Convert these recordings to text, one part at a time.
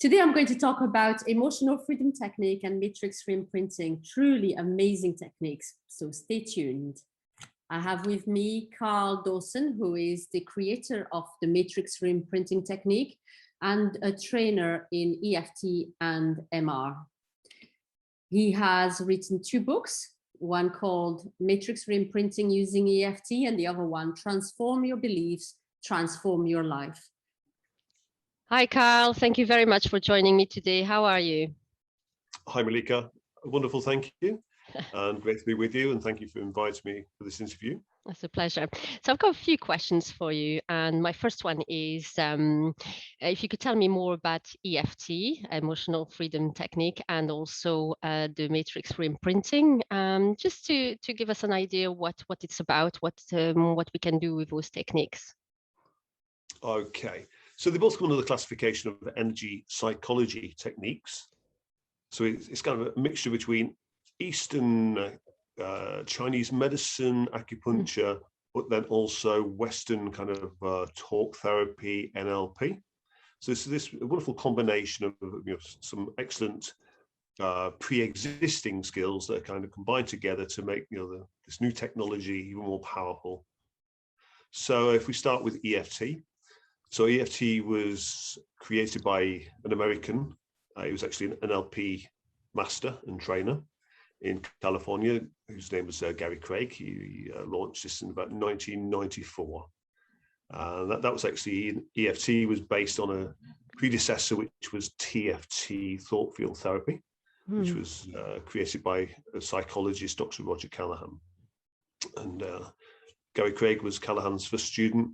Today, I'm going to talk about emotional freedom technique and matrix reimprinting, truly amazing techniques. So stay tuned. I have with me Karl Dawson, who is the creator of the matrix reimprinting technique and a trainer in EFT and MR. He has written 2 books, one called Matrix Reimprinting Using EFT and the other one, Transform Your Beliefs, Transform Your Life. Hi, Karl. Thank you very much for joining me today. How are you? Hi, Malika. Wonderful, thank you. And great to be with you. And thank you for inviting me for this interview. It's a pleasure. So I've got a few questions for you. And my first one is, if you could tell me more about EFT, Emotional Freedom Technique, and also the Matrix Reimprinting, just to give us an idea what it's about, what we can do with those techniques. Okay. So they both come under the classification of energy psychology techniques. So it's kind of a mixture between Eastern Chinese medicine, acupuncture, but then also Western kind of talk therapy, NLP. So it's this wonderful combination of some excellent pre-existing skills that are kind of combined together to make this new technology even more powerful. So if we start with EFT. So EFT was created by an American. He was actually an NLP master and trainer in California, whose name was Gary Craig. He launched this in about 1994. That was actually, EFT was based on a predecessor, which was TFT, thought field therapy, which was created by a psychologist, Dr. Roger Callahan. And Gary Craig was Callahan's first student.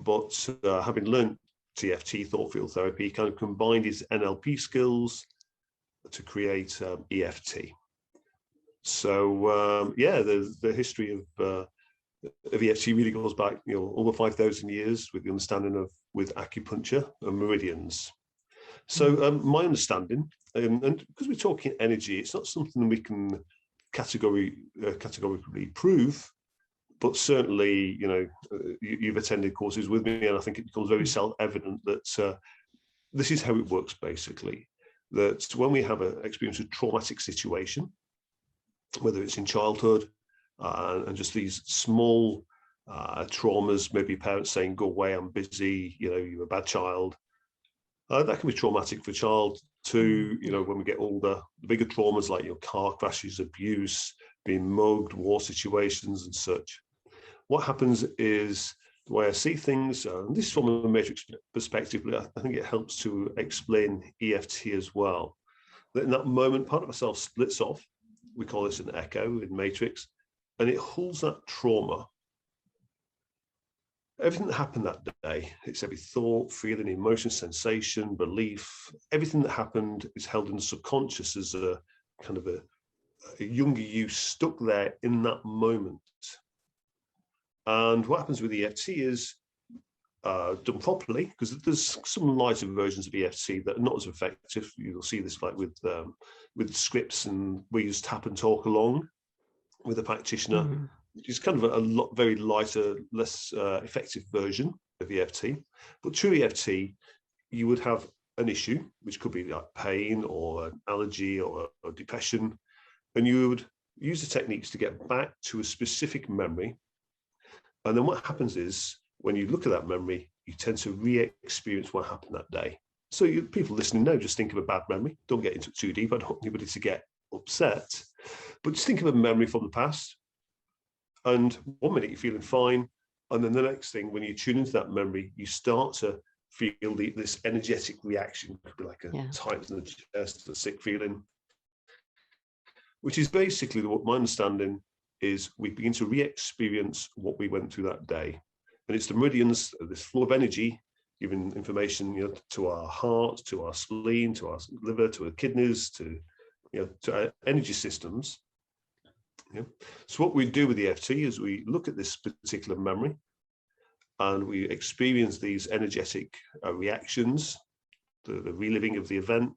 But having learned TFT, thought field therapy, he kind of combined his NLP skills to create EFT. So yeah, the history of EFT really goes back, over 5,000 years with the understanding with acupuncture and meridians. So my understanding, and because we're talking energy, it's not something we can categorically prove. But certainly, you've attended courses with me, and I think it becomes very self-evident that this is how it works, basically. That when we have an experience of traumatic situation, whether it's in childhood and just these small traumas, maybe parents saying, go away, I'm busy, you're a bad child, that can be traumatic for a child to, when we get older. The bigger traumas like car crashes, abuse, being mugged, war situations and such. What happens is, the way I see things, and this is from a matrix perspective, but I think it helps to explain EFT as well, that in that moment, part of ourselves splits off. We call this an echo in matrix, and it holds that trauma. Everything that happened that day, it's every thought, feeling, emotion, sensation, belief, everything that happened is held in the subconscious as a kind of a younger you stuck there in that moment. And what happens with EFT is done properly, because there's some lighter versions of EFT that are not as effective. You'll see this like with scripts, and we use tap and talk along with a practitioner, which is kind of very lighter, less effective version of EFT. But true EFT, you would have an issue, which could be like pain or an allergy or depression, and you would use the techniques to get back to a specific memory. And then what happens is, when you look at that memory, you tend to re-experience what happened that day. So people listening now, just think of a bad memory. Don't get into it too deep. I don't want anybody to get upset. But just think of a memory from the past. And 1 minute you're feeling fine. And then the next thing, when you tune into that memory, you start to feel this energetic reaction. It could be like a tightness in the chest, a sick feeling. Which is basically what my understanding is, we begin to re-experience what we went through that day. And it's the meridians, this flow of energy, giving information to our heart, to our spleen, to our liver, to our kidneys, to our energy systems. So what we do with EFT is we look at this particular memory and we experience these energetic reactions, the reliving of the event.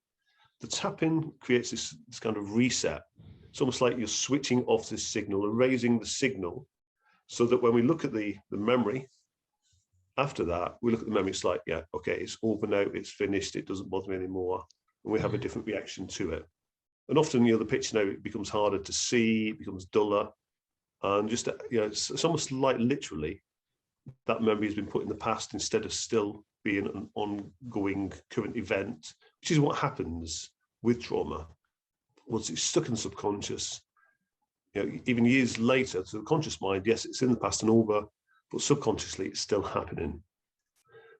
The tapping creates this kind of reset. It's almost like you're switching off this signal, erasing the signal, so that when we look at the memory, After that, we look at the memory, it's like, yeah, okay, it's over now, it's finished, it doesn't bother me anymore. And we have a different reaction to it. And often, the picture now, it becomes harder to see, it becomes duller. And just, it's almost like literally that memory has been put in the past instead of still being an ongoing current event, which is what happens with trauma. Once it's stuck in the subconscious, even years later, to the conscious mind, yes, it's in the past and over, but subconsciously it's still happening.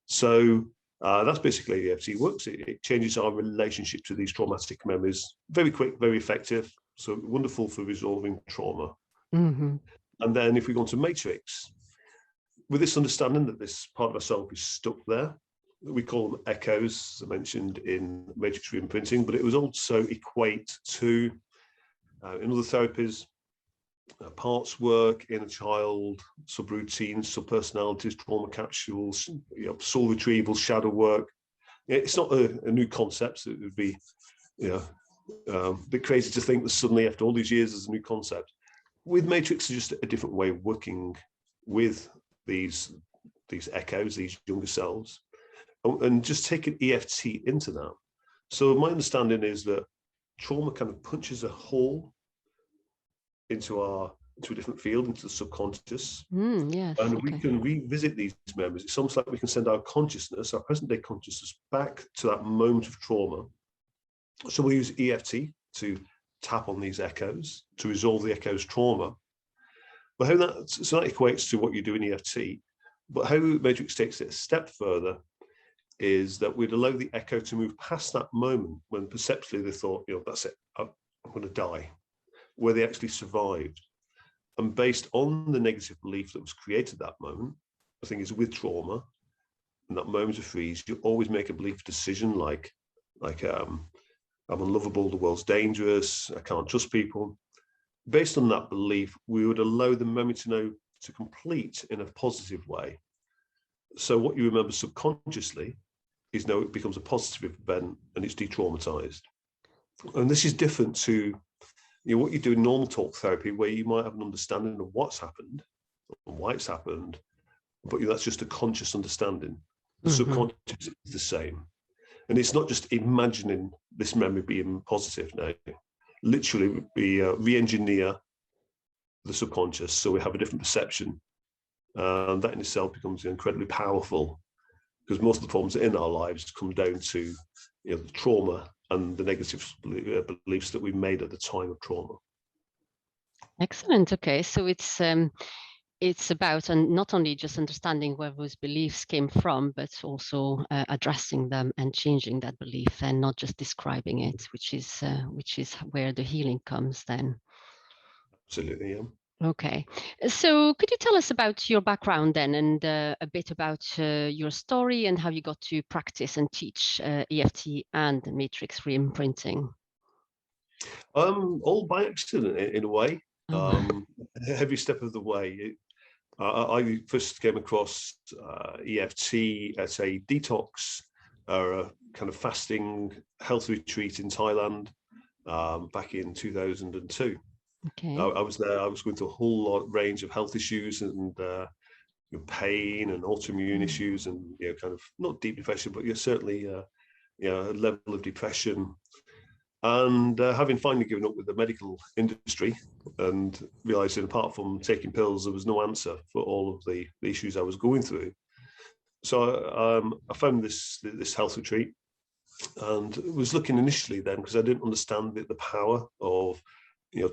So that's basically how EFT works. It changes our relationship to these traumatic memories. Very quick, very effective. So wonderful for resolving trauma. Mm-hmm. And then if we go on to Matrix, with this understanding that this part of ourselves is stuck there, we call them echoes, as I mentioned in Matrix Reimprinting, but it was also equate to, in other therapies, parts work, inner child, subroutines, subpersonalities, trauma capsules, soul retrieval, shadow work. It's not a new concept. It would be a bit crazy to think that suddenly after all these years there's a new concept. With Matrix, it's just a different way of working with these echoes, these younger selves, and just taking EFT into that. So my understanding is that trauma kind of punches a hole into a different field, into the subconscious. Yes, and okay. we can revisit these memories. It's almost like we can send our consciousness, our present day consciousness, back to that moment of trauma. So we use EFT to tap on these echoes to resolve the echoes trauma. But how that equates to what you do in EFT, but how Matrix takes it a step further is that we'd allow the echo to move past that moment when perceptually they thought, that's it, I'm going to die, where they actually survived. And based on the negative belief that was created that moment, the thing is with trauma, in that moment of freeze, you always make a belief decision like I'm unlovable, the world's dangerous, I can't trust people. Based on that belief, we would allow the memory to complete in a positive way. So what you remember subconsciously is now it becomes a positive event and it's de-traumatized. And this is different to what you do in normal talk therapy, where you might have an understanding of what's happened and why it's happened, but that's just a conscious understanding. The subconscious is the same. And it's not just imagining this memory being positive now. Literally, we re-engineer the subconscious so we have a different perception. And that in itself becomes incredibly powerful, because most of the problems in our lives come down to the trauma and the negative beliefs that we made at the time of trauma. Excellent. Okay, so it's about not only just understanding where those beliefs came from, but also addressing them and changing that belief, and not just describing it, which is where the healing comes then. Absolutely, yeah. Okay, so could you tell us about your background then, and a bit about your story and how you got to practice and teach EFT and Matrix Reimprinting? All by accident in a way. Every step of the way. I first came across EFT at a detox, a kind of fasting health retreat in Thailand back in 2002. Okay. I was there. I was going through a whole range of health issues and pain and autoimmune issues, and kind of not deep depression, but certainly a level of depression. And having finally given up with the medical industry and realizing apart from taking pills, there was no answer for all of the issues I was going through. So I found this health retreat, and was looking initially then, because I didn't understand the power of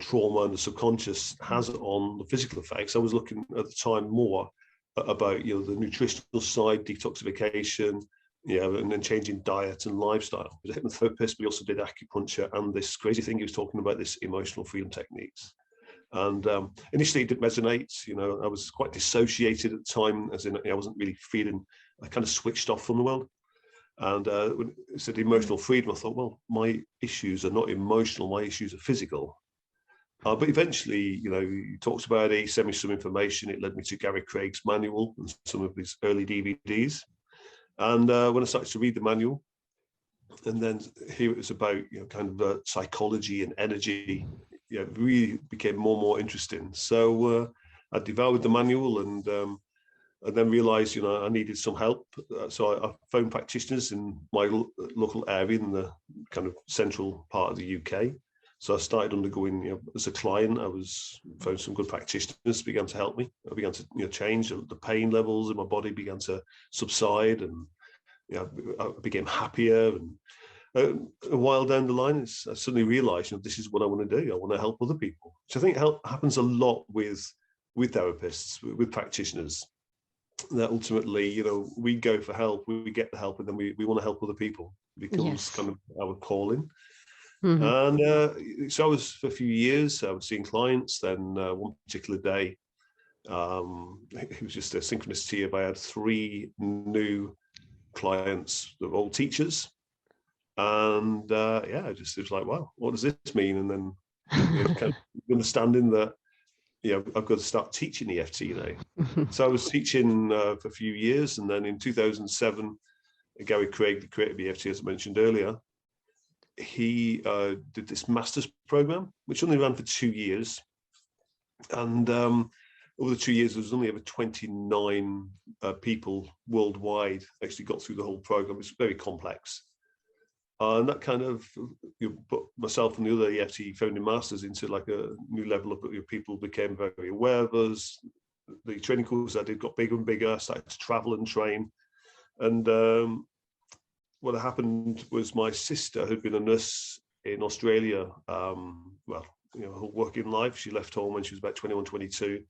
trauma and the subconscious has on the physical effects. I was looking at the time more about the nutritional side, detoxification, and then changing diet and lifestyle. As a hypnotherapist, we also did acupuncture and this crazy thing he was talking about, this emotional freedom techniques. And initially it didn't resonate. I was quite dissociated at the time, as in I wasn't really feeling, I kind of switched off from the world. And when it said emotional freedom, I thought, well, my issues are not emotional, my issues are physical. But eventually, he talks about it, he sent me some information. It led me to Gary Craig's manual and some of his early DVDs. And when I started to read the manual, and then here it was about kind of psychology and energy, it really became more and more interesting. So I devoured the manual, and and then realized, you know, I needed some help. So I phoned practitioners in my local area in the kind of central part of the UK. So I started undergoing, you know, as a client, found some good practitioners, began to help me. I began to, you know, change. The pain levels in my body began to subside, and, you know, I became happier. And a while down the line, I suddenly realized, you know, this is what I want to do. I want to help other people. So I think happens a lot with therapists, with practitioners, that ultimately, you know, we go for help, we get the help, and then we want to help other people. It becomes kind of our calling. And so I was, for a few years, I was seeing clients. Then one particular day, it was just a synchronicity. I had 3 new clients that were all teachers. And yeah, it was like, wow, what does this mean? And then, you know, kind of understanding that, you know, I've got to start teaching EFT now. So I was teaching for a few years, and then in 2007, Gary Craig, the creator of EFT, as I mentioned earlier, he did this master's program, which only ran for 2 years. And over the 2 years, there was only over 29 people worldwide actually got through the whole program. It's very complex. And that kind of, you know, put myself and the other EFT founding masters into like a new level of, you know, people became very aware of us. The training courses I did got bigger and bigger. I started to travel and train. And what happened was my sister, who'd been a nurse in Australia, well, you know, her working life, she left home when she was about 21, 22.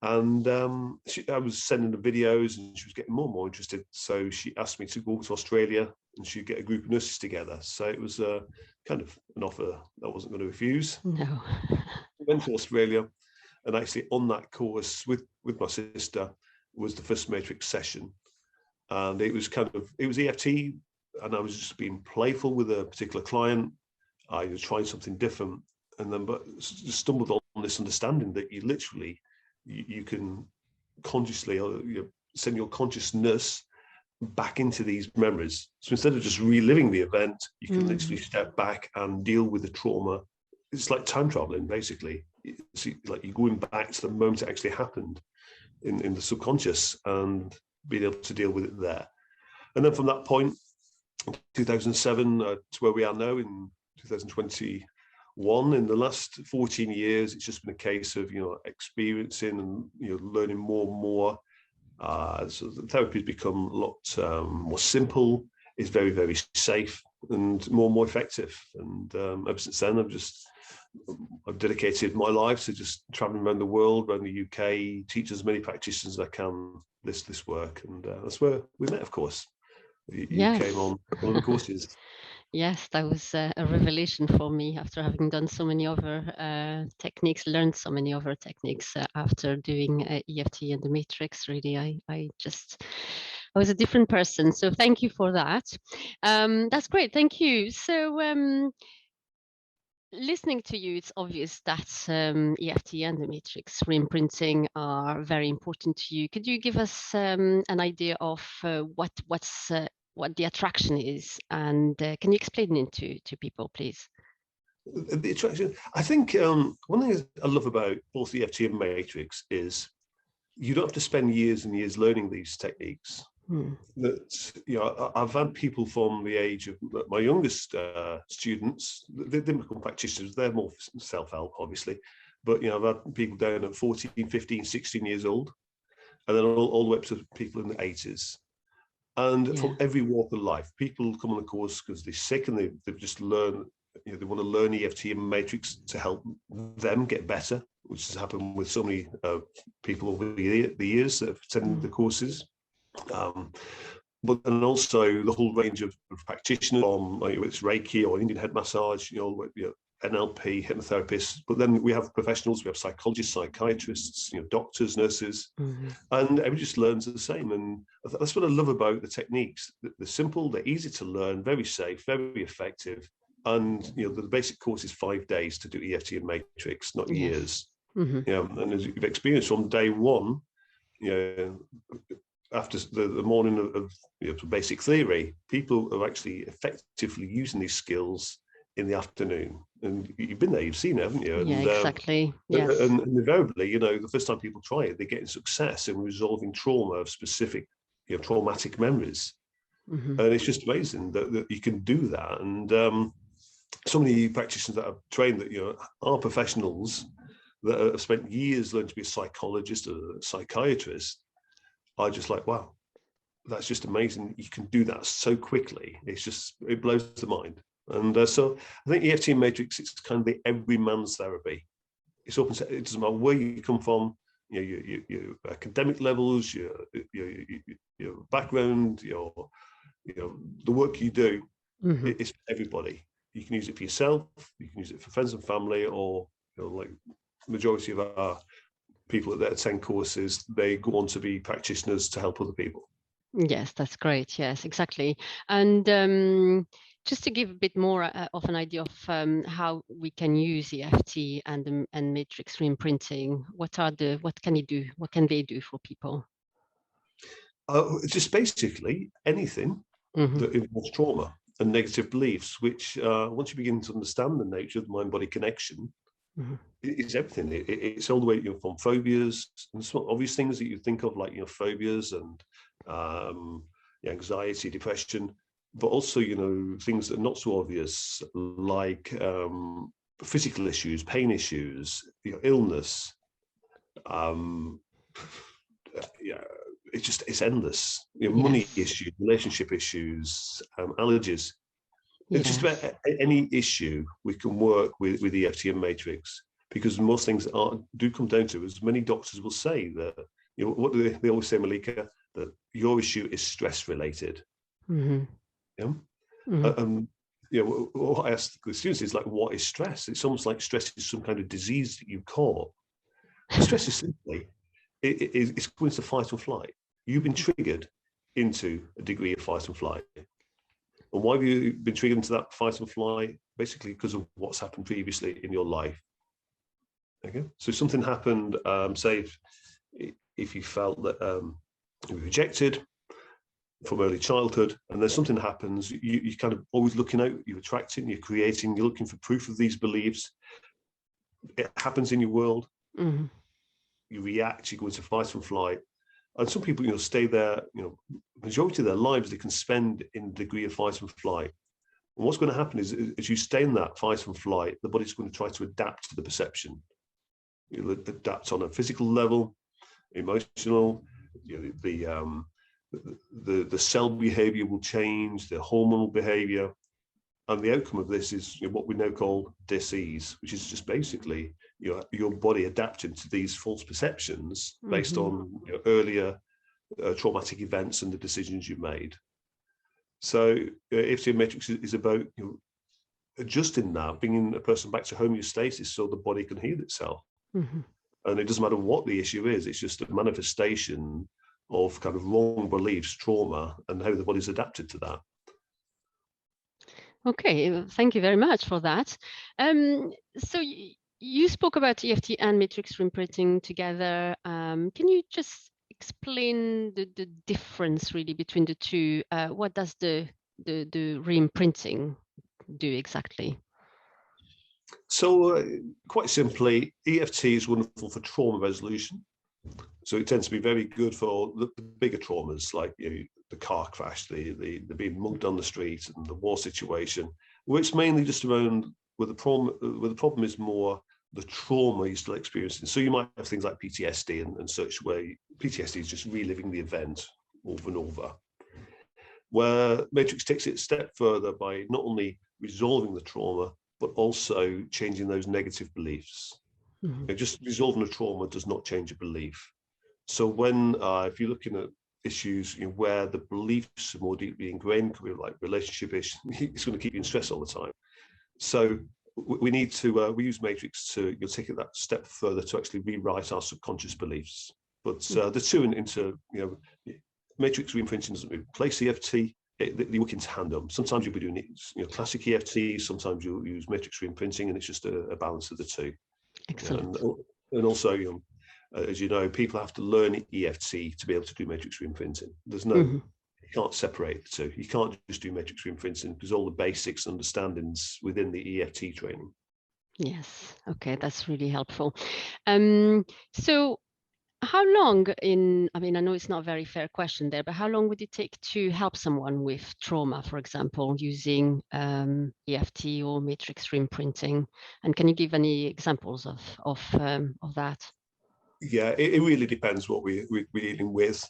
And I was sending her videos, and she was getting more and more interested. So she asked me to go to Australia, and she'd get a group of nurses together. So it was kind of an offer that I wasn't going to refuse. No. I went to Australia, and actually on that course with my sister was the first Matrix session. And it was EFT, and I was just being playful with a particular client. I was trying something different, and then but just stumbled on this understanding that you literally, you can consciously, you know, send your consciousness back into these memories. So instead of just reliving the event, you can literally step back and deal with the trauma. It's like time traveling, basically. It's like you're going back to the moment it actually happened in the subconscious, and being able to deal with it there. And then from that point, 2007 to where we are now in 2021, in the last 14 years, it's just been a case of, you know, experiencing and, you know, learning more and more. So the therapy has become a lot more simple. It's very, very safe and more and more effective. And ever since then, I've dedicated my life to just traveling around the world, around the UK, teach as many practitioners as I can this work. And that's where we met, of course. You came on one of the courses. Yes, that was a revelation for me after having done so many other techniques, learned so many other techniques after doing EFT and the Matrix. Really, I was a different person. So thank you for that. That's great. Thank you. So listening to you, it's obvious that EFT and the Matrix Reimprinting are very important to you. Could you give us an idea of what the attraction is, and can you explain it to people, please? The attraction, I think, one thing I love about both EFT and Matrix is you don't have to spend years and years learning these techniques. That, you know, I've had people from the age of my youngest students, they become practitioners. They're more self-help, obviously, but, you know, I've had people down at 14, 15, 16 years old, and then all the way up to people in the 80s. And from every walk of life, people come on the course because they're sick, and they've just learned, you know, they want to learn EFT and Matrix to help them get better, which has happened with so many people over the years that have attended the courses. But and also the whole range of practitioners, from, like, it's Reiki or Indian head massage, you know, NLP, hypnotherapists. But then we have professionals, we have psychologists, psychiatrists, you know, doctors, nurses, and everybody just learns the same. And that's what I love about the techniques. They're simple, they're easy to learn, very safe, very effective. And, you know, the basic course is 5 days to do EFT and Matrix, not years. You know, and as you've experienced from day one, you know, after the morning of, you know, basic theory, people are actually effectively using these skills in the afternoon. And you've been there, you've seen it, haven't you? And, yeah, exactly. Yes. and invariably, you know, the first time people try it, they get success in resolving trauma of specific, you know, traumatic memories. Mm-hmm. And it's just amazing that you can do that. And so many practitioners that I've trained that, you know, are professionals that have spent years learning to be a psychologist or a psychiatrist are just like, wow, that's just amazing. You can do that so quickly. It's just, it blows the mind. And so I think EFT and Matrix, it's kind of the every man's therapy. It's open to, it doesn't matter where you come from, you know, your academic levels, your background, your, you know, the work you do, Mm-hmm. it's for everybody. You can use it for yourself, you can use it for friends and family, or, you know, like majority of our people that attend courses, they go on to be practitioners to help other people. Yes, that's great. Yes, exactly. And just to give a bit more of an idea of how we can use EFT and matrix reimprinting, what can you do? What can they do for people? Just basically anything Mm-hmm. that involves trauma and negative beliefs, which once you begin to understand the nature of the mind-body connection, Mm-hmm. it's everything. It's all the way, you know, from phobias and some obvious things that you think of, like, you know, phobias and anxiety, depression, but also, you know, things that are not so obvious, like physical issues, pain issues, you know, illness. Yeah, it's endless. You know, money Yes. issues, relationship issues, allergies. It's just Yes. about any issue we can work with EFT and Matrix, because most things do come down to, as many doctors will say, that, you know, what do they always say, Malika, that your issue is stress related. Mm-hmm. Yeah. Mm-hmm. You know, what I ask the students is like, what is stress? It's almost like stress is some kind of disease that you caught. Stress is simply, it's going to fight or flight. You've been triggered into a degree of fight and flight. And why have you been triggered into that fight and flight? Basically because of what's happened previously in your life. Okay, so something happened, say if you felt that you were rejected from early childhood, and then something happens, you kind of always looking out, you're attracting, you're creating, you're looking for proof of these beliefs. It happens in your world. Mm-hmm. You react, you go into fight and flight. And some people, you know, stay there, you know, majority of their lives they can spend in a degree of fight and flight. And what's going to happen is, as you stay in that fight and flight, the body's going to try to adapt to the perception. You'll adapt on a physical level, emotional, you know, the cell behavior will change, the hormonal behavior. And the outcome of this is, you know, what we now call dis-ease, which is just basically, you know, your body adapting to these false perceptions based Mm-hmm. on, you know, earlier traumatic events and the decisions you made. So EFT and Matrix is about, you know, adjusting that, bringing a person back to homeostasis so the body can heal itself. Mm-hmm. And it doesn't matter what the issue is, it's just a manifestation of kind of wrong beliefs, trauma, and how the body's adapted to that. Okay, thank you very much for that. So you spoke about EFT and matrix reimprinting together. Can you just explain the difference really between the two? What does the reimprinting do exactly? So quite simply, EFT is wonderful for trauma resolution. So it tends to be very good for the bigger traumas, like, you know, the car crash, the being mugged on the street, and the war situation, where it's mainly just around where the problem is more the trauma you're still experiencing. So you might have things like PTSD and such, where PTSD is just reliving the event over and over. Where Matrix takes it a step further by not only resolving the trauma, but also changing those negative beliefs. Mm-hmm. You know, just resolving the trauma does not change a belief. So when, if you're looking at issues, you know, where the beliefs are more deeply ingrained, could be like relationship issues, it's going to keep you in stress all the time. So we need to, we use Matrix to, you'll take it that step further to actually rewrite our subconscious beliefs. But the two into, you know, Matrix reimprinting doesn't replace EFT. They work in tandem. Sometimes you'll be doing, you know, classic EFT, sometimes you'll use Matrix reimprinting, and it's just a balance of the two. Excellent. And also, you know, as you know, people have to learn EFT to be able to do Matrix reimprinting. There's no You can't separate the two. You can't just do matrix reimprinting because all the basics understandings within the EFT training. Yes. Okay, that's really helpful. So how long I know it's not a very fair question there, but how long would it take to help someone with trauma, for example, using EFT or matrix reimprinting? And can you give any examples of that? Yeah, it really depends what we're dealing with.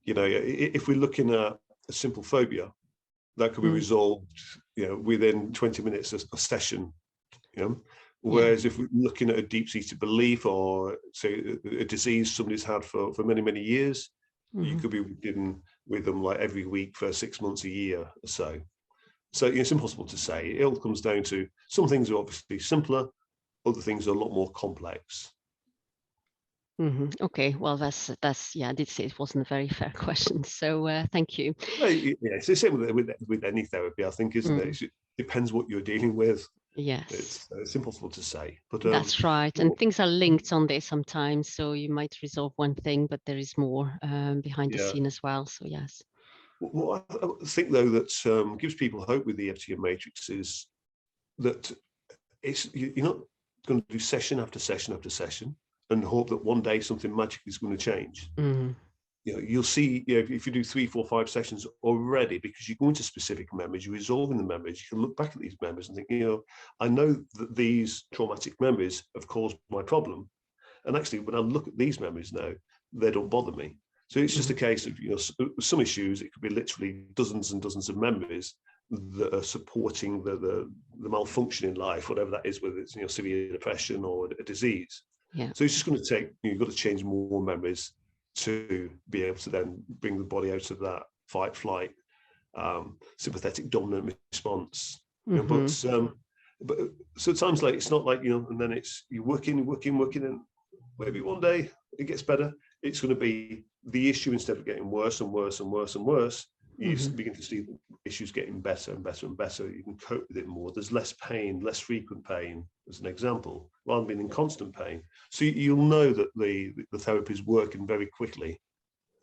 You know, if we're looking at a simple phobia, that could be resolved, within 20 minutes of a session, Whereas if we're looking at a deep-seated belief or, say, a disease somebody's had for many, many years, you could be dealing with them like every week for 6 months, a year or so. So it's impossible to say. It all comes down to some things are obviously simpler, other things are a lot more complex. Okay, well, that's I did say it wasn't a very fair question, so thank you. Well, yeah, it's the same with any therapy, I think, isn't it? It depends what you're dealing with. Yes, it's impossible to say, but that's right. And things are linked on there sometimes, so you might resolve one thing, but there is more behind the scene as well. So yes. What I think, though, that gives people hope with the EFT and Matrix is that you're not going to do session after session after session and hope that one day something magic is going to change. You'll see, if you do 3, 4, 5 sessions already, because you go into specific memories, you're resolving the memories, you can look back at these memories and think, I know that these traumatic memories have caused my problem. And actually, when I look at these memories now, they don't bother me. So it's just a case of, some issues, it could be literally dozens and dozens of memories that are supporting the malfunction in life, whatever that is, whether it's, severe depression or a disease. So it's just going to take, you've got to change more memories to be able to then bring the body out of that fight, flight, sympathetic dominant response. But so times like, it's not like, and then it's you're working, and maybe one day it gets better. It's going to be the issue, instead of getting worse and worse and worse and worse, you begin to see the issues getting better and better and better. You can cope with it more. There's less pain, less frequent pain, as an example, rather than being in constant pain. So you'll know that the therapy is working very quickly.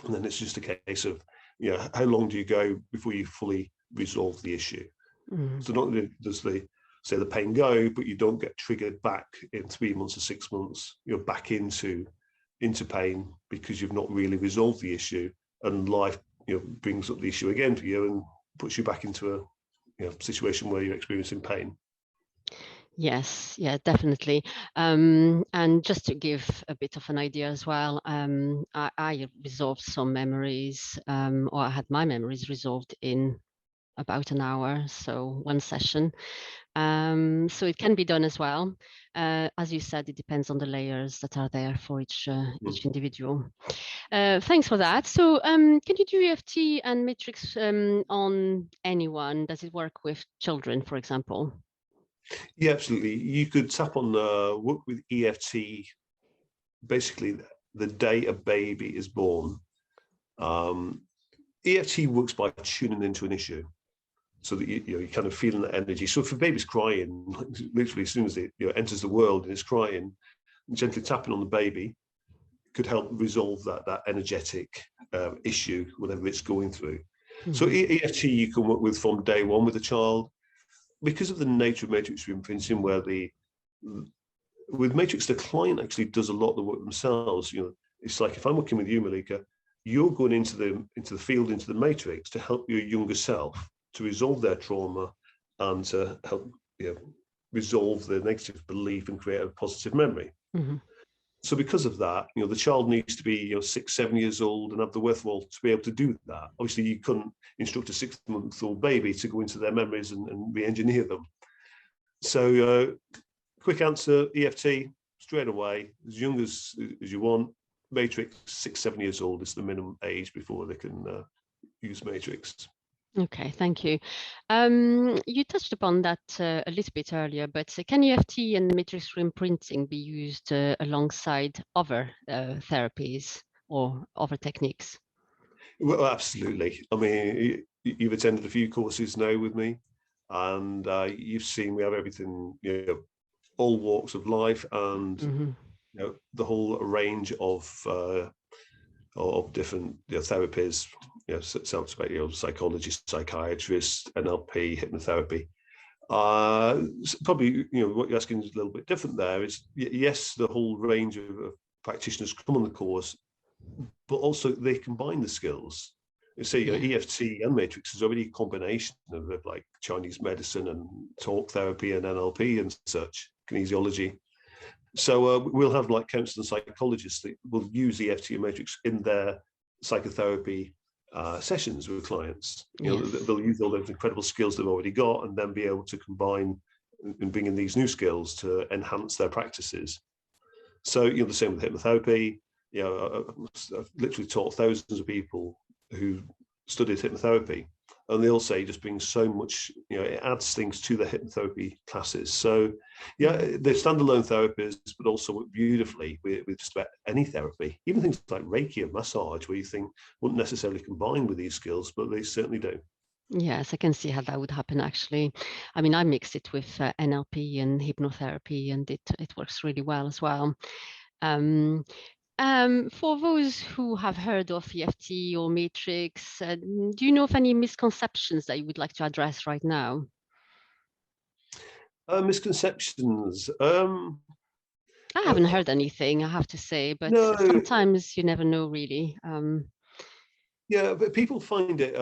And then it's just a case of, how long do you go before you fully resolve the issue? So not only does the pain go, but you don't get triggered back in 3 months or 6 months, you're back into pain because you've not really resolved the issue, and life brings up the issue again for you and puts you back into a situation where you're experiencing pain. Yes, yeah, definitely. And just to give a bit of an idea as well, I resolved some memories, or I had my memories resolved in about an hour, so one session. So it can be done as well. As you said, it depends on the layers that are there for each individual. Thanks for that. So can you do EFT and Matrix on anyone? Does it work with children, for example? Yeah, absolutely. You could tap on work with EFT basically the day a baby is born. EFT works by tuning into an issue, so that you're kind of feeling that energy. So if a baby's crying, literally as soon as it enters the world and is crying, gently tapping on the baby could help resolve that energetic issue, whatever it's going through. So EFT you can work with from day one with a child, because of the nature of matrix reimprinting, where with Matrix, the client actually does a lot of the work themselves. It's like, if I'm working with you, Malika, you're going into the field, into the matrix, to help your younger self to resolve their trauma and to help resolve the negative belief and create a positive memory. So because of that, the child needs to be 6, 7 years old and have the wherewithal to be able to do that. Obviously, you couldn't instruct a 6-month-old baby to go into their memories and re-engineer them. So quick answer, EFT, straight away, as young as you want. Matrix, 6, 7 years old is the minimum age before they can use Matrix. Okay, thank you. You touched upon that a little bit earlier, but can EFT and matrix reimprinting be used alongside other therapies or other techniques? Well, absolutely. I mean, you've attended a few courses now with me, and you've seen we have everything, all walks of life, and the whole range of different therapies, psychologist, psychiatrist, NLP, hypnotherapy. Probably, what you're asking is a little bit different there. Is yes, the whole range of practitioners come on the course, but also they combine the skills. You see, EFT and Matrix is already a combination of like Chinese medicine and talk therapy and NLP and such, kinesiology. So we'll have like counselors and psychologists that will use EFT and Matrix in their psychotherapy sessions with clients. They'll use all those incredible skills they've already got and then be able to combine and bring in these new skills to enhance their practices. So the same with hypnotherapy. I've literally taught thousands of people who studied hypnotherapy, and they all say just brings so much, it adds things to the hypnotherapy classes. So they're standalone therapies, but also work beautifully with just about any therapy, even things like Reiki and massage, where you think wouldn't necessarily combine with these skills, but they certainly do. Yes, I can see how that would happen, actually. I mean, I mix it with NLP and hypnotherapy, and it works really well as well. For those who have heard of EFT or Matrix, do you know of any misconceptions that you would like to address right now? Misconceptions. I haven't heard anything, I have to say, but no, sometimes you never know, really. But people find it.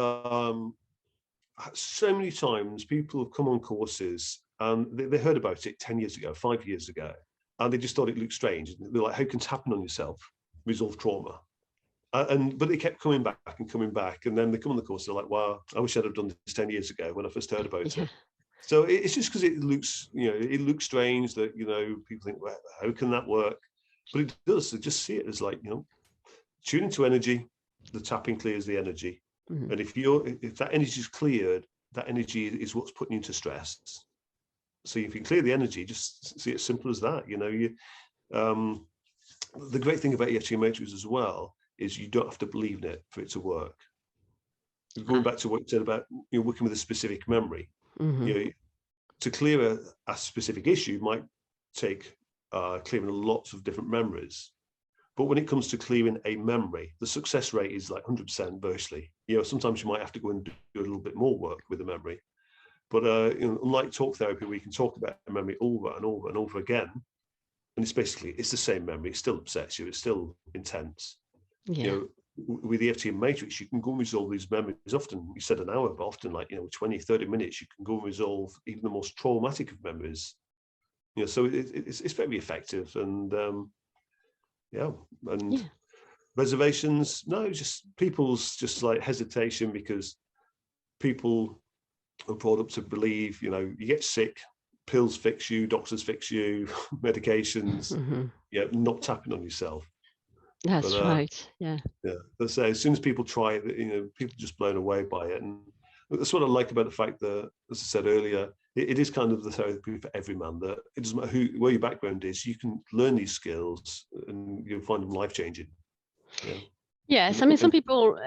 So many times people have come on courses and they heard about it 10 years ago, 5 years ago, and they just thought it looked strange. They're like, how can tapping on yourself resolve trauma? But they kept coming back, and then they come on the course, they're like, wow, I wish I'd have done this 10 years ago when I first heard about it. So it's just because it looks, it looks strange that, people think, well, how can that work? But it does. They just see it as like, tune into energy, the tapping clears the energy. And if that energy is cleared, that energy is what's putting you into stress. So if you clear the energy, just see it as simple as that. The great thing about EFT and Matrix as well is you don't have to believe in it for it to work. Going back to what you said about working with a specific memory, to clear a specific issue might take clearing lots of different memories. But when it comes to clearing a memory, the success rate is like 100% virtually. Sometimes you might have to go and do a little bit more work with the memory. But unlike talk therapy, where you can talk about a memory over and over and over again, and it's the same memory, it still upsets you, it's still intense. With EFT and Matrix, you can go and resolve these memories. Often, you said an hour, but often like 20, 30 minutes, you can go and resolve even the most traumatic of memories. So it's very effective. And reservations, no, just people's just like hesitation, because people are brought up to believe, you get sick, pills fix you, doctors fix you, medications, not tapping on yourself. That's right. Let's say as soon as people try it, people are just blown away by it. And that's what I like about the fact that, as I said earlier, it is kind of the therapy for every man, that it doesn't matter where your background is, you can learn these skills and you'll find them life-changing. Yes, I mean, some people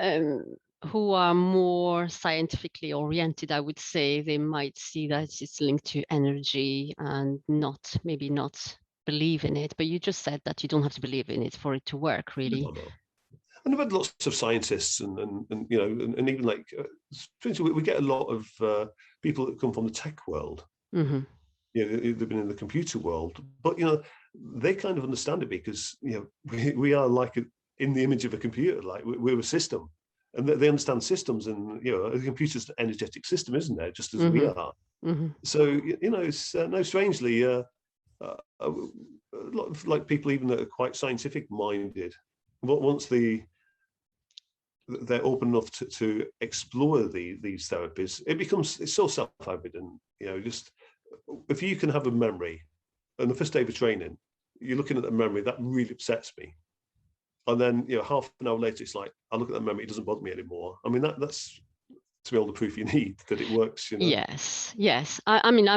who are more scientifically oriented, I would say, they might see that it's linked to energy and maybe not believe in it, but you just said that you don't have to believe in it for it to work, really. No. And I've had lots of scientists and even like we get a lot of people that come from the tech world. They've been in the computer world, but they kind of understand it because we are like in the image of a computer, like we're a system, and they understand systems, and a computer's an energetic system, isn't it? Just as we are. So it's no strangely. A lot of like people even that are quite scientific minded, once they're open enough to explore these therapies, it's so self-evident. Just if you can have a memory, and the first day of training, you're looking at the memory that really upsets me, and then half an hour later, it's like I look at that memory, it doesn't bother me anymore. I mean that's to be all the proof you need that it works. Yes. I mean,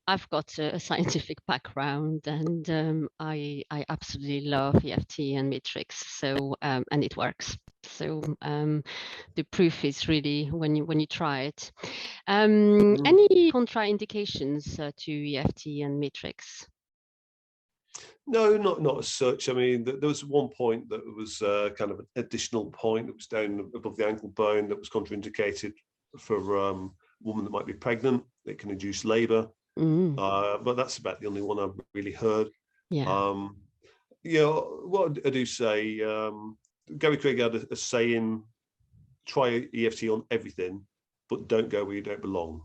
I've got a scientific background, and I absolutely love EFT and Matrix. So and it works. So the proof is really when you try it. Any contraindications to EFT and Matrix? No, not as such. I mean, there was one point that was kind of an additional point that was down above the ankle bone that was contraindicated for a woman that might be pregnant. It can induce labour, but that's about the only one I've really heard. Yeah. You know, what I do say, Gary Craig had a saying, try EFT on everything, but don't go where you don't belong.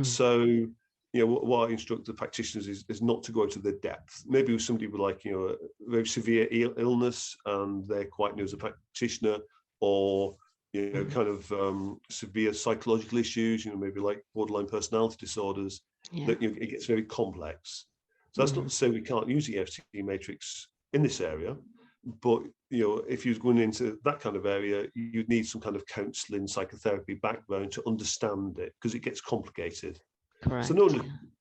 So, you know, what I instruct the practitioners is not to go to the depth. Maybe with somebody with, like, you know, a very severe illness and they're quite new as a practitioner, or, you know, kind of severe psychological issues, you know, maybe like borderline personality disorders, that, you know, it gets very complex. So that's not to say we can't use EFT matrix in this area, but, you know, if you're going into that kind of area, you'd need some kind of counselling, psychotherapy background to understand it, because it gets complicated. Correct. So no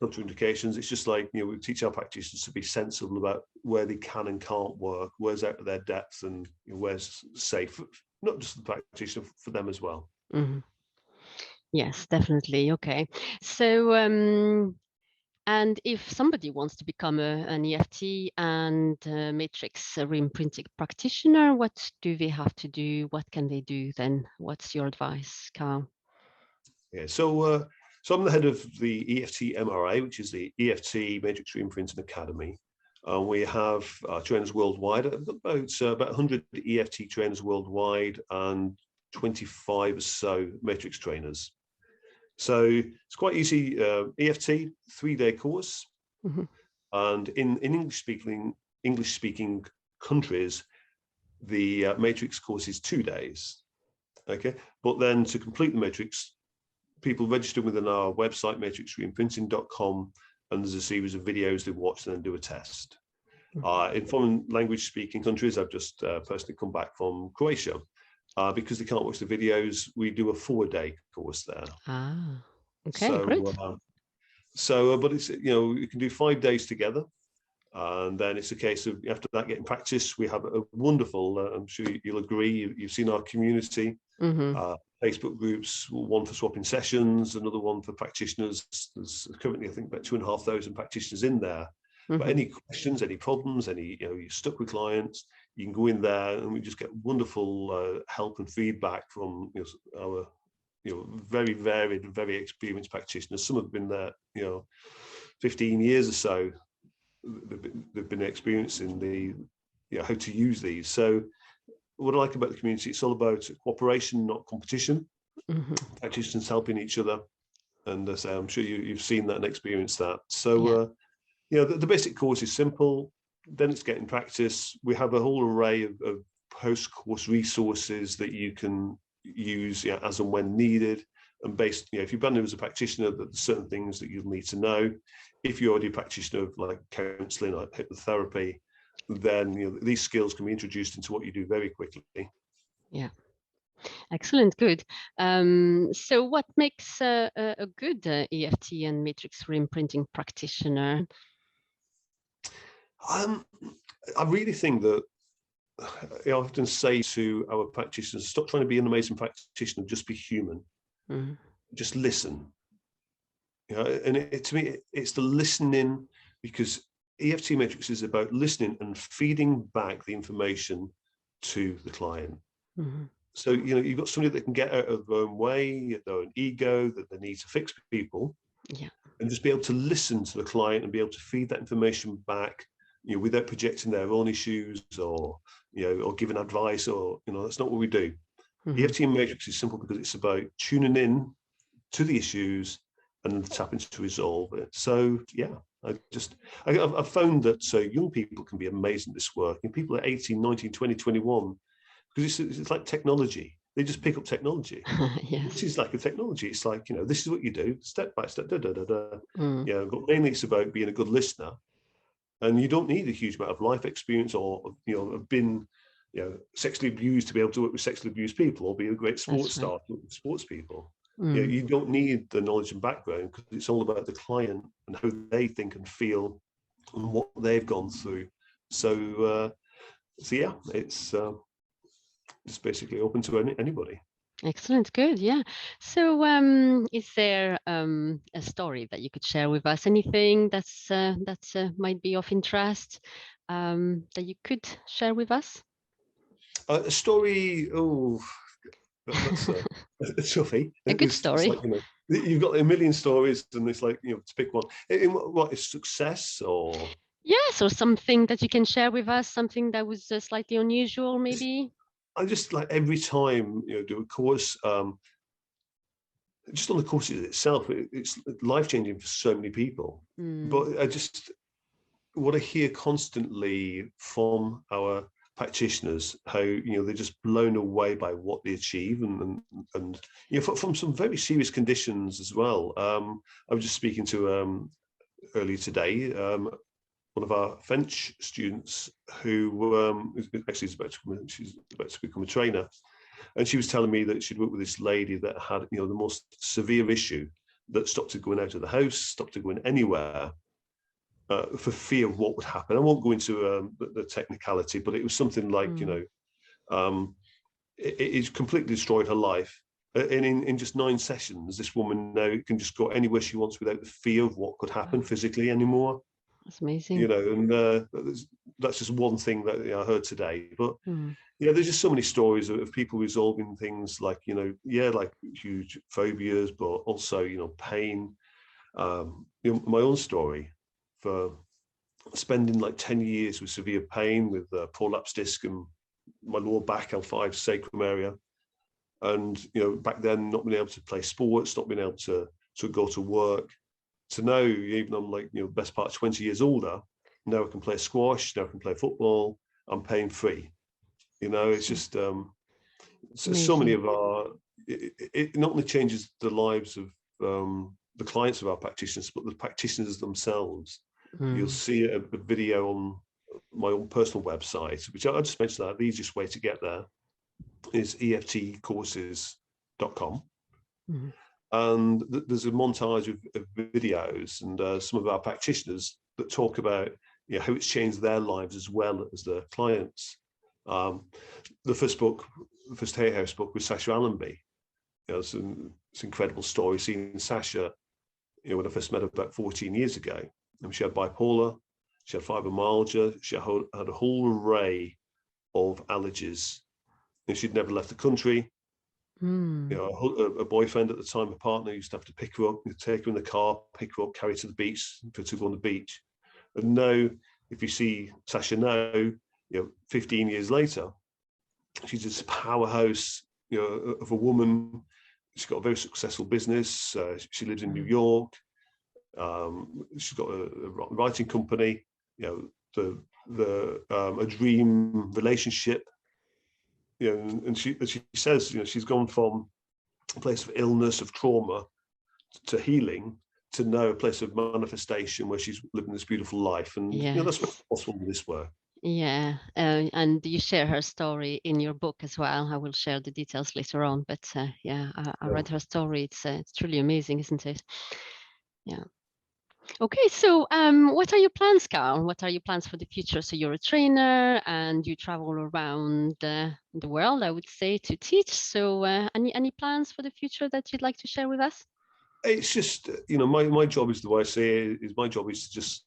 contraindications. It's just like, you know, we teach our practitioners to be sensible about where they can and can't work, where's out of their depth, and, you know, where's safe, not just the practitioner, for them as well. Yes, definitely. Okay. So, and if somebody wants to become an EFT and matrix reimprinting practitioner, what do they have to do? What can they do then? What's your advice, Karl? Yeah, so I'm the head of the EFT MRA, which is the EFT Matrix Reimprinting Academy. We have trainers worldwide. I've got about 100 EFT trainers worldwide and 25 or so matrix trainers. So it's quite easy. EFT 3-day course, and in English speaking countries, the matrix course is 2 days. Okay, but then to complete the matrix, people register within our website, matrixreimprinting.com, and there's a series of videos they watch and then do a test. In foreign language speaking countries, I've just personally come back from Croatia. Because they can't watch the videos, we do a 4-day course there. Okay, so, great. But it's, you know, you can do 5 days together. And then it's a case of, after that, getting practice. We have a wonderful, I'm sure you'll agree, you've seen our community, Facebook groups, one for swapping sessions, another one for practitioners. There's currently, I think, about 2,500 practitioners in there. But any questions, any problems, any, you know, you're stuck with clients, you can go in there and we just get wonderful help and feedback from, you know, our, you know, very varied and very experienced practitioners. Some have been there, you know, 15 years or so. They've been experiencing the, you know, how to use these. So what I like about the community, it's all about cooperation, not competition. Practitioners helping each other, and as I say, I'm sure you've seen that and experienced that. So you know, the basic course is simple. Then it's getting practice. We have a whole array of post-course resources that you can use, you know, as and when needed. And based, you know, if you're brand new as a practitioner, there's certain things that you'll need to know. If you're already a practitioner of, like, counselling or hypnotherapy, then, you know, these skills can be introduced into what you do very quickly. Yeah. Excellent, good. So what makes a good EFT and matrix reimprinting practitioner? I really think that I often say to our practitioners, stop trying to be an amazing practitioner, just be human. Just listen. You know, and to me, it's the listening, because EFT matrix is about listening and feeding back the information to the client. So, you know, you've got somebody that can get out of their own way, their own ego, that they need to fix people, and just be able to listen to the client and be able to feed that information back, you know, without projecting their own issues or, you know, or giving advice, or, you know, that's not what we do. EFT matrix is simple because it's about tuning in to the issues and tapping to resolve it. So yeah, I've found that young people can be amazing at this work, and people at 18, 19, 20, 21, because it's like technology. They just pick up technology. This is like a technology. It's like, you know, this is what you do, step by step, You know, but mainly it's about being a good listener, and you don't need a huge amount of life experience or, you know, have been, you know, sexually abused to be able to work with sexually abused people, or be a great sports star with sports people. You know, you don't need the knowledge and background, because it's all about the client and how they think and feel and what they've gone through. So yeah, it's basically open to anybody. Excellent, good, yeah. So is there a story that you could share with us? Anything that's might be of interest that you could share with us? A story, that's Sophie. A good It's story. like, you've got a million stories, and it's like, to pick one. In what is success, or? Yes, or something that you can share with us, something that was slightly unusual, maybe. I just like every time do a course. Just on the courses itself, it's life-changing for so many people. But what I hear constantly from our practitioners, how they're just blown away by what they achieve, and from some very serious conditions as well. I was just speaking to earlier today, one of our French students who actually she's about to become a trainer, and she was telling me that she'd worked with this lady that had the most severe issue that stopped her going out of the house, stopped her going anywhere, for fear of what would happen. I won't go into the technicality, but it was something like, it completely destroyed her life. And in just 9 sessions, this woman now can just go anywhere she wants without the fear of what could happen physically anymore. That's amazing. And that's just one thing that I heard today. But there's just so many stories of people resolving things like, like huge phobias, but also, pain. My own story, for spending like 10 years with severe pain with prolapse disc and my lower back L5 sacrum area, and back then not being able to play sports, not being able to go to work, to now, even I'm like best part 20 years older, now I can play squash, now I can play football, I'm pain free. It's just so many of our, it not only changes the lives of the clients of our practitioners, but the practitioners themselves. You'll see a video on my own personal website, which I just mentioned that the easiest way to get there is EFTcourses.com. And there's a montage of videos and some of our practitioners that talk about how it's changed their lives as well as their clients. The first Hay House book was Sasha Allenby. It's an incredible story, seeing Sasha when I first met her about 14 years ago. And she had bipolar, she had fibromyalgia, she had a whole array of allergies, and she'd never left the country. A boyfriend at the time, a partner, used to have to pick her up, take her in the car, pick her up, carry her to the beach, for her to go on the beach. And now, if you see Sasha now, 15 years later, she's this powerhouse, of a woman. She's got a very successful business. She lives in New York. She's got a writing company. A dream relationship. And she says, she's gone from a place of illness, of trauma, to healing, to now a place of manifestation where she's living this beautiful life. And that's what's possible with this work. Yeah, and you share her story in your book as well. I will share the details later on, but I read her story. It's truly amazing, isn't it? Yeah. Okay, so what are your plans, Karl? What are your plans for the future? So you're a trainer and you travel around the world, I would say, to teach. So any plans for the future that you'd like to share with us? It's just, my job is, the way I say it, is my job is to just,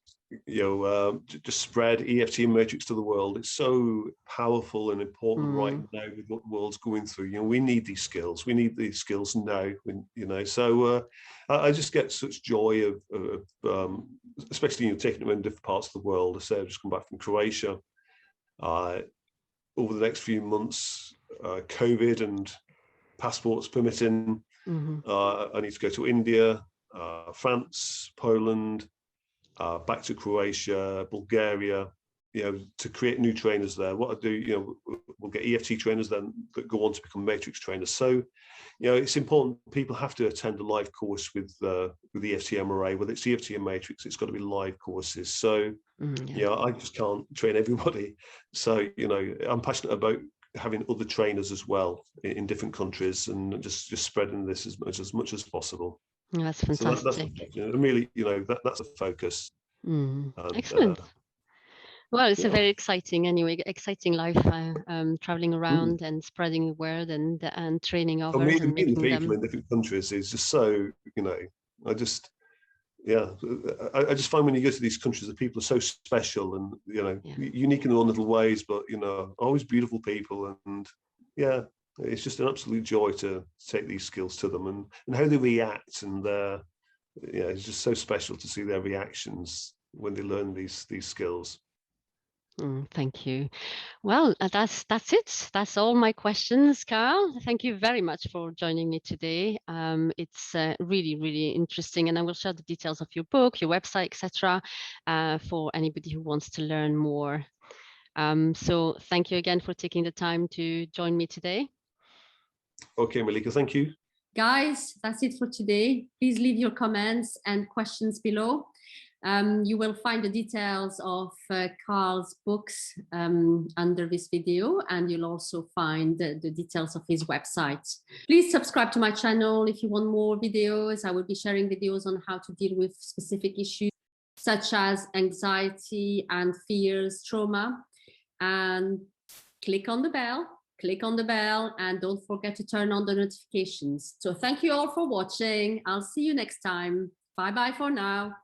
just spread EFT and Matrix to the world. It's so powerful and important right now with what the world's going through. We need these skills. We need these skills now. So I just get such joy of especially taking them in different parts of the world. I say I've just come back from Croatia. Over the next few months, COVID and passports permitting, I need to go to India, France, Poland, back to Croatia, Bulgaria, to create new trainers there. What I do, we'll get EFT trainers then that go on to become Matrix trainers. So, it's important. People have to attend a live course with EFT MRA, whether it's EFT and Matrix. It's got to be live courses. So, I just can't train everybody. So, I'm passionate about having other trainers as well in different countries, and just spreading this as much as possible. That's fantastic. So that's really, that's the focus. Excellent. Well, it's a very exciting life, traveling around and spreading the word and training others. For me, and meeting people in different countries is just so, yeah, I just find when you go to these countries, the people are so special and, you know, unique in their own little ways, but, you know, always beautiful people. And yeah, it's just an absolute joy to take these skills to them, and how they react. And yeah, it's just so special to see their reactions when they learn these skills. Thank you. Well, that's it. That's all my questions, Karl. Thank you very much for joining me today. It's really, really interesting, and I will share the details of your book, your website, etc., for anybody who wants to learn more. So thank you again for taking the time to join me today. Okay, Malika, thank you. Guys, that's it for today. Please leave your comments and questions below. You will find the details of Karl's books under this video, and you'll also find the details of his website. Please subscribe to my channel if you want more videos. I will be sharing videos on how to deal with specific issues such as anxiety and fears, trauma. And click on the bell, and don't forget to turn on the notifications. So thank you all for watching. I'll see you next time. Bye-bye for now.